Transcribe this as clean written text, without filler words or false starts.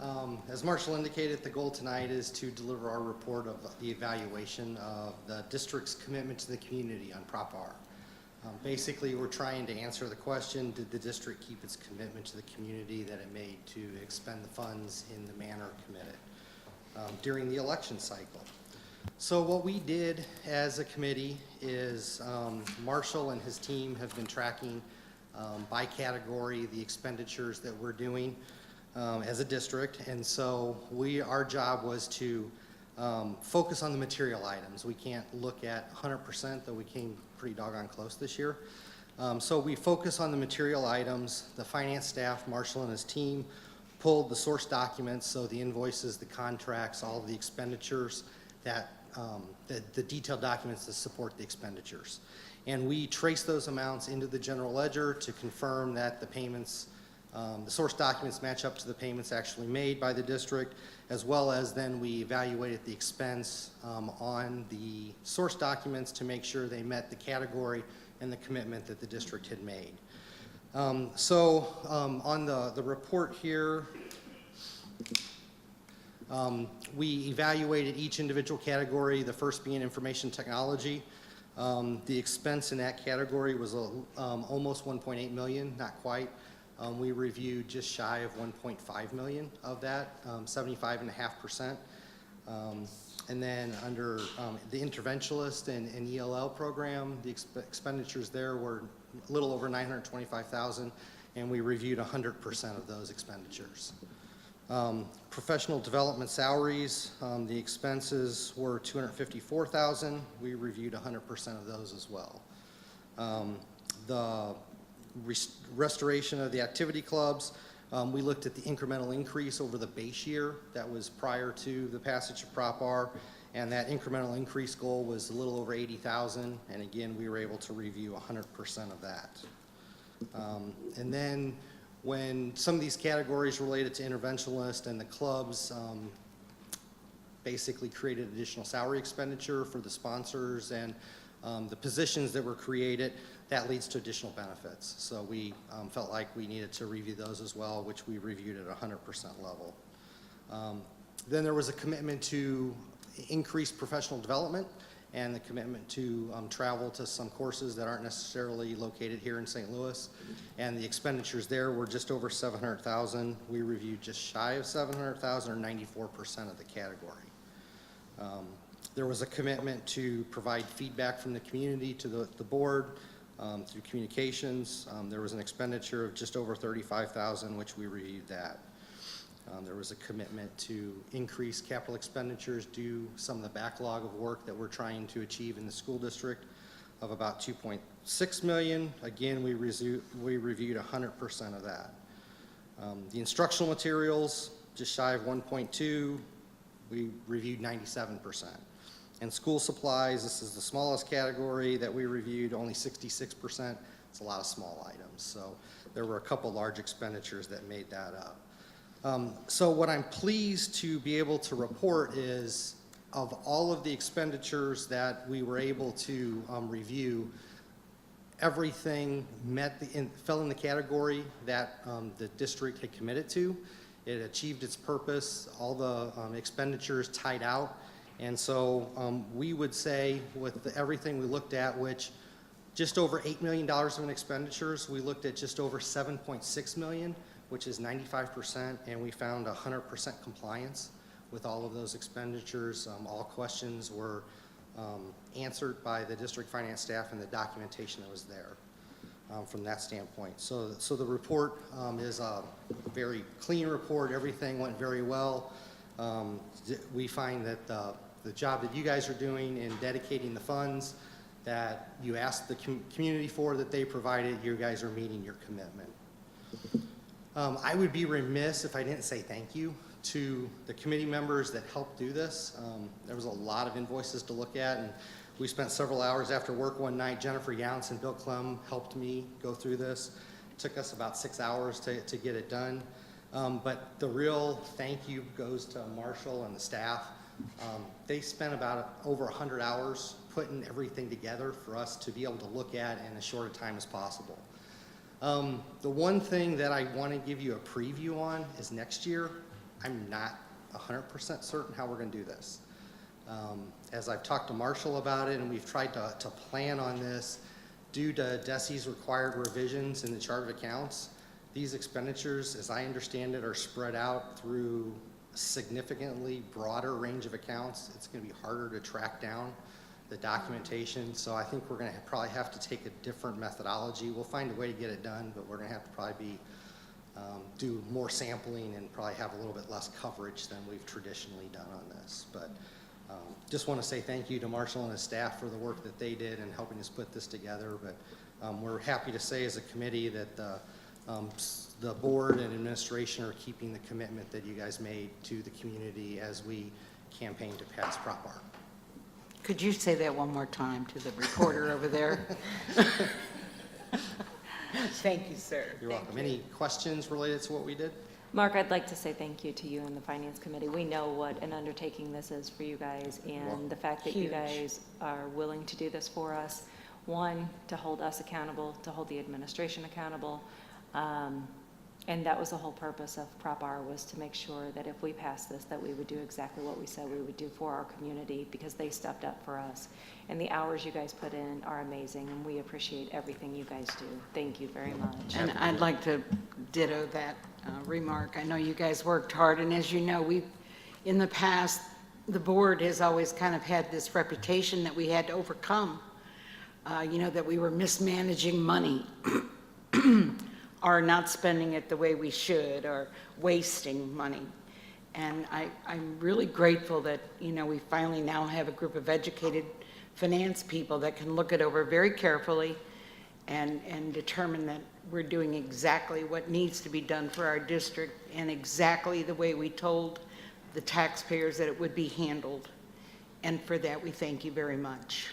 As Marshall indicated, the goal tonight is to deliver our report of the evaluation of the district's commitment to the community on Prop R. Basically, we're trying to answer the question, did the district keep its commitment to the community that it made to expend the funds in the manner committed during the election cycle? So what we did as a committee is Marshall and his team have been tracking by category the expenditures that we're doing as a district, and so our job was to focus on the material items. We can't look at 100%, though we came pretty doggone close this year. So we focus on the material items. The finance staff, Marshall and his team, pulled the source documents, so the invoices, the contracts, all of the expenditures, that the detailed documents that support the expenditures. And we trace those amounts into the general ledger to confirm that the payments, the source documents match up to the payments actually made by the district, as well as then we evaluated the expense on the source documents to make sure they met the category and the commitment that the district had made. On the report here, we evaluated each individual category, the first being information technology. The expense in that category was almost 1.8 million, not quite. We reviewed just shy of 1.5 million of that, 75.5%. And then under the interventionalist and ELL program, the expenditures there were a little over 925,000, and we reviewed 100% of those expenditures. Professional development salaries, the expenses were 254,000. We reviewed 100% of those as well. The restoration of the activity clubs, we looked at the incremental increase over the base year that was prior to the passage of Prop R, and that incremental increase goal was a little over 80,000, and again, we were able to review 100% of that. And then when some of these categories related to interventionalists and the clubs basically created additional salary expenditure for the sponsors and the positions that were created, that leads to additional benefits. So we felt like we needed to review those as well, which we reviewed at 100% level. Then there was a commitment to increase professional development and the commitment to travel to some courses that aren't necessarily located here in St. Louis. And the expenditures there were just over 700,000. We reviewed just shy of 700,000, or 94% of the category. There was a commitment to provide feedback from the community to the board through communications. There was an expenditure of just over 35,000, which we reviewed that. There was a commitment to increase capital expenditures due some of the backlog of work that we're trying to achieve in the school district of about 2.6 million. Again, we reviewed 100% of that. The instructional materials, just shy of 1.2, we reviewed 97%. And school supplies, this is the smallest category that we reviewed, only 66%. It's a lot of small items. So there were a couple large expenditures that made that up. So what I'm pleased to be able to report is, of all of the expenditures that we were able to review, everything fell in the category that the district had committed to. It achieved its purpose. All the expenditures tied out. And so we would say with everything we looked at, which just over $8 million in expenditures, we looked at just over 7.6 million, which is 95%, and we found 100% compliance with all of those expenditures. All questions were answered by the district finance staff and the documentation that was there from that standpoint. So the report is a very clean report. Everything went very well. We find that the job that you guys are doing in dedicating the funds that you asked the community for, that they provided, you guys are meeting your commitment. I would be remiss if I didn't say thank you to the committee members that helped do this. There was a lot of invoices to look at, and we spent several hours after work one night. Jennifer Younce and Bill Clem helped me go through this. It took us about 6 hours to get it done. But the real thank you goes to Marshall and the staff. They spent about over 100 hours putting everything together for us to be able to look at in as short a time as possible. The one thing that I want to give you a preview on is next year. I'm not 100% certain how we're going to do this. As I've talked to Marshall about it, and we've tried to plan on this, due to DESI's required revisions in the chart of accounts, these expenditures, as I understand it, are spread out through a significantly broader range of accounts. It's going to be harder to track down the documentation, so I think we're going to probably have to take a different methodology. We'll find a way to get it done, but we're going to have to probably do more sampling and probably have a little bit less coverage than we've traditionally done on this. But just want to say thank you to Marshall and his staff for the work that they did in helping us put this together. But we're happy to say as a committee that the board and administration are keeping the commitment that you guys made to the community as we campaign to pass Prop R. Could you say that one more time to the reporter over there? Thank you, sir. You're welcome. Any questions related to what we did? Mark, I'd like to say thank you to you and the Finance Committee. We know what an undertaking this is for you guys, and the fact that you guys are willing to do this for us. One, to hold us accountable, to hold the administration accountable. And that was the whole purpose of Prop R, was to make sure that if we passed this, that we would do exactly what we said we would do for our community, because they stepped up for us. And the hours you guys put in are amazing, and we appreciate everything you guys do. Thank you very much. And I'd like to ditto that remark. I know you guys worked hard, and as you know, in the past, the board has always kind of had this reputation that we had to overcome, that we were mismanaging money or not spending it the way we should, or wasting money. And I'm really grateful that, we finally now have a group of educated finance people that can look it over very carefully and determine that we're doing exactly what needs to be done for our district and exactly the way we told the taxpayers that it would be handled. And for that, we thank you very much.